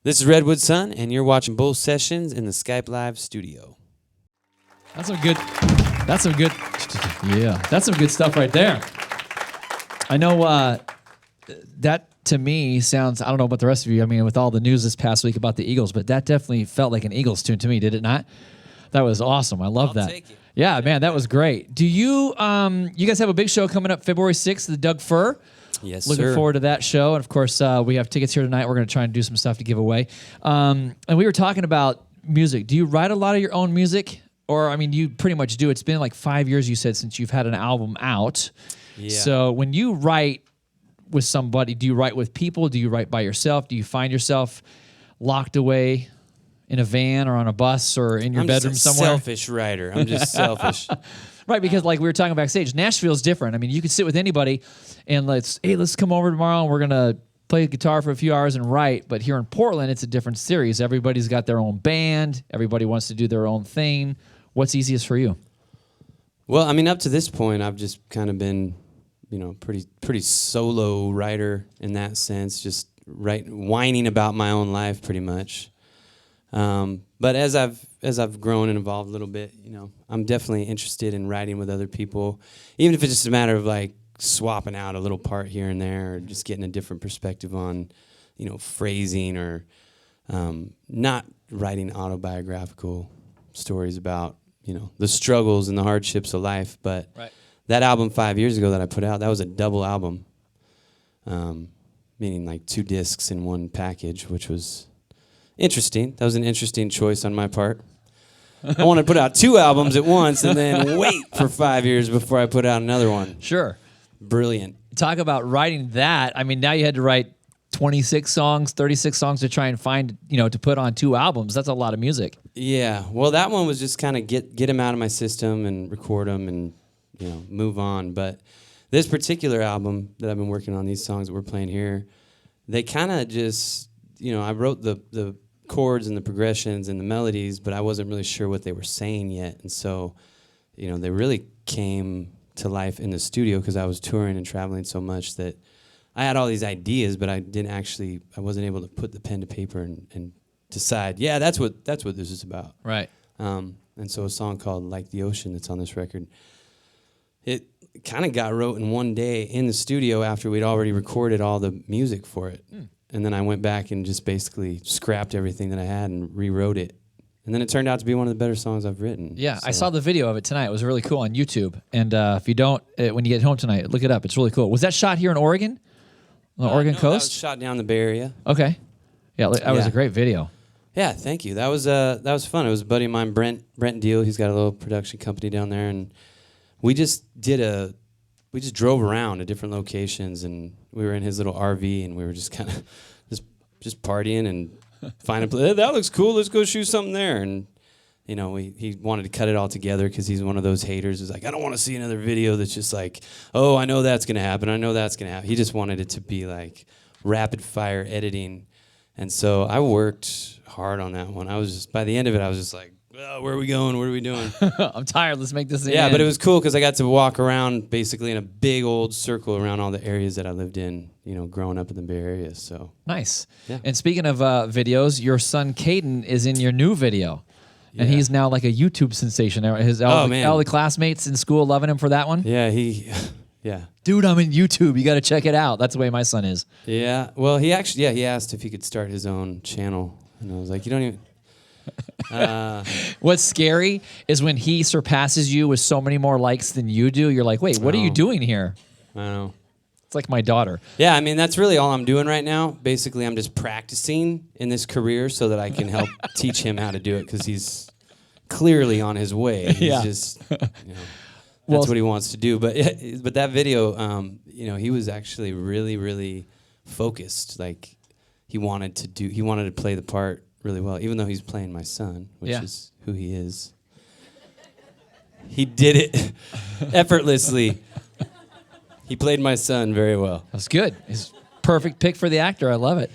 This is Redwood Sun, and you're watching both sessions in the Skype Live studio. That's some good, that's some good stuff right there. I know that to me sounds, I don't know about the rest of you, I mean, with all the news this past week about the Eagles, but that definitely felt like an Eagles tune to me, did it not? That was awesome. I love that. Take it. Yeah, man, that was great. Do you, you guys have a big show coming up February 6th, the Doug Fur? Yes, Looking sir. forward to that show. And, of course, we have tickets here tonight. We're going to try and do some stuff to give away. And we were talking about music. Do you write a lot of your own music? Or, I mean, you pretty much do. It's been like 5 years, you said, since you've had an album out. Yeah. So when you write with somebody, do you write with people? Do you write by yourself? Do you find yourself locked away in a van or on a bus or in your bedroom somewhere? I'm just a selfish writer. I'm just selfish. Right, because like we were talking backstage, Nashville's different. I mean, you could sit with anybody and let's come over tomorrow and we're going to play guitar for a few hours and write. But here in Portland, it's a different series. Everybody's got their own band. Everybody wants to do their own thing. What's easiest for you? Well, I mean, up to this point, I've just kind of been, pretty solo writer in that sense, just whining about my own life pretty much. But as I've grown and evolved a little bit, I'm definitely interested in writing with other people, even if it's just a matter of like swapping out a little part here and there, or just getting a different perspective on, phrasing, or not writing autobiographical stories about, the struggles and the hardships of life. But Right. that album 5 years ago that I put out, that was a double album, meaning like 2 discs in one package, which was interesting. That was an interesting choice on my part. I wanted to put out 2 albums at once and then wait for 5 years before I put out another one. Sure. Brilliant. Talk about writing that. I mean, now you had to write 26 songs, 36 songs to try and find, to put on 2 albums. That's a lot of music. Yeah. Well, that one was just kind of get them out of my system and record them and, move on. But this particular album that I've been working on, these songs that we're playing here, they kind of just, I wrote the chords and the progressions and the melodies, but I wasn't really sure what they were saying yet. And so, they really came to life in the studio because I was touring and traveling so much that I had all these ideas, but I wasn't able to put the pen to paper and decide, yeah, that's what this is about. Right. And so a song called Like the Ocean that's on this record, it kind of got wrote in one day in the studio after we'd already recorded all the music for it. And then I went back and just basically scrapped everything that I had and rewrote it. And then it turned out to be one of the better songs I've written. Yeah, so. I saw the video of it tonight. It was really cool on YouTube. And if you don't, when you get home tonight, look it up. It's really cool. Was that shot here in Oregon? On the Oregon no, coast? That was shot down the Bay Area. Okay. Yeah, that was a great video. Yeah, thank you. That was fun. It was a buddy of mine, Brent Deal. He's got a little production company down there, and we just drove around to different locations, and we were in his little RV, and we were just kind of just partying and finding a place. That looks cool. Let's go shoot something there. And he wanted to cut it all together because he's one of those haters who's like, I don't want to see another video that's just like, oh, I know that's gonna happen. I know that's gonna happen. He just wanted it to be like rapid fire editing. And so I worked hard on that one. By the end of it, I was just like, oh, where are we going? What are we doing? I'm tired. Let's make this Yeah, end. but it was cool because I got to walk around basically in a big old circle around all the areas that I lived in, growing up in the Bay Area. So nice. Yeah. And speaking of videos, your son Caden is in your new video. And Yeah. he's now like a YouTube sensation. All the classmates in school loving him for that one. yeah, yeah. Dude, I'm in YouTube. You got to check it out. That's the way my son is. Yeah. Well, he asked if he could start his own channel. And I was like, you don't even... What's scary is when he surpasses you with so many more likes than you do. You're like, wait, what are you doing here? I know. It's like my daughter. Yeah, I mean, that's really all I'm doing right now. Basically, I'm just practicing in this career so that I can help teach him how to do it because he's clearly on his way. He's just, that's what he wants to do. But that video, he was actually really, really focused. Like, he wanted to play the part really well, even though he's playing my son, which is who he is. He did it effortlessly. He played my son very well. That's good. He's perfect pick for the actor. I love it.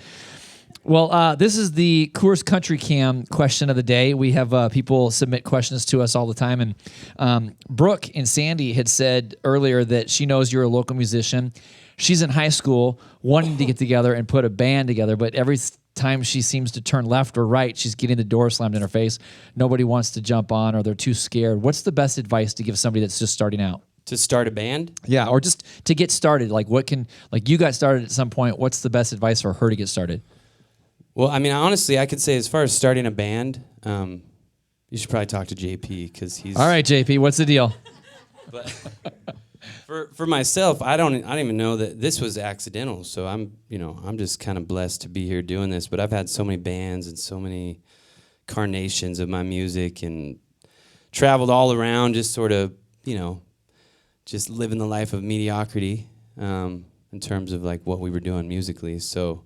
Well, this is the Coors Country Cam question of the day. We have people submit questions to us all the time. And Brooke and Sandy had said earlier that she knows you're a local musician. She's in high school wanting to get together and put a band together, but time she seems to turn left or right, she's getting the door slammed in her face. Nobody wants to jump on, or they're too scared. What's the best advice to give somebody that's just starting out? To start a band? Yeah, or just to get started. Like you got started at some point. What's the best advice for her to get started? Well, I mean, honestly, I could say as far as starting a band, you should probably talk to JP because he's... All right, JP, what's the deal? But for myself, I don't even know that this was accidental. So I'm just kind of blessed to be here doing this. But I've had so many bands and so many carnations of my music and traveled all around, just sort of, just living the life of mediocrity in terms of like what we were doing musically. So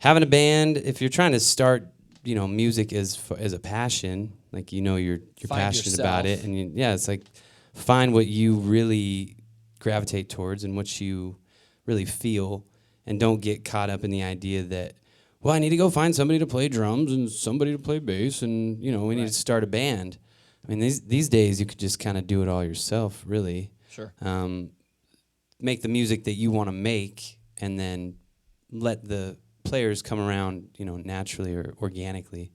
having a band, if you're trying to start, music as a passion, like you're passionate about it, and it's like find what you really gravitate towards and what you really feel, and don't get caught up in the idea that, well, I need to go find somebody to play drums and somebody to play bass, and we need to start a band. I mean, these days you could just kind of do it all yourself, really. Sure. Make the music that you want to make, and then let the players come around, naturally or organically.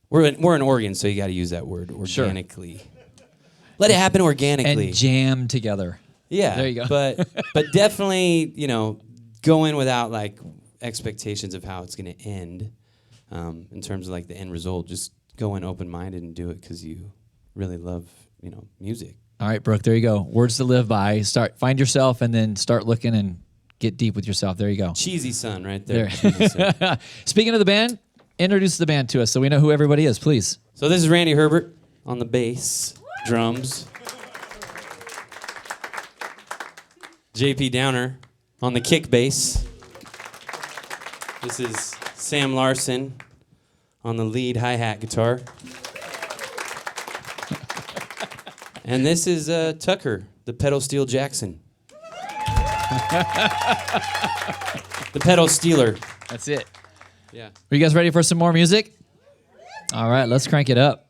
We're in Oregon, so you got to use that word, organically. Sure. Let it happen organically. And jam together. Yeah. There you go. but definitely, go in without like expectations of how it's going to end, in terms of like the end result. Just go in open-minded and do it because you really love, music. All right, Brooke, there you go. Words to live by. Find yourself and then start looking and get deep with yourself. There you go. Cheesy son right there. Cheesy son. Speaking of the band, introduce the band to us so we know who everybody is, please. So this is Randy Herbert on the bass, drums. JP Downer on the kick bass. This is Sam Larson on the lead hi-hat guitar. And this is Tucker, the pedal steel Jackson. The pedal stealer. That's it. Yeah. Are you guys ready for some more music? All right, let's crank it up.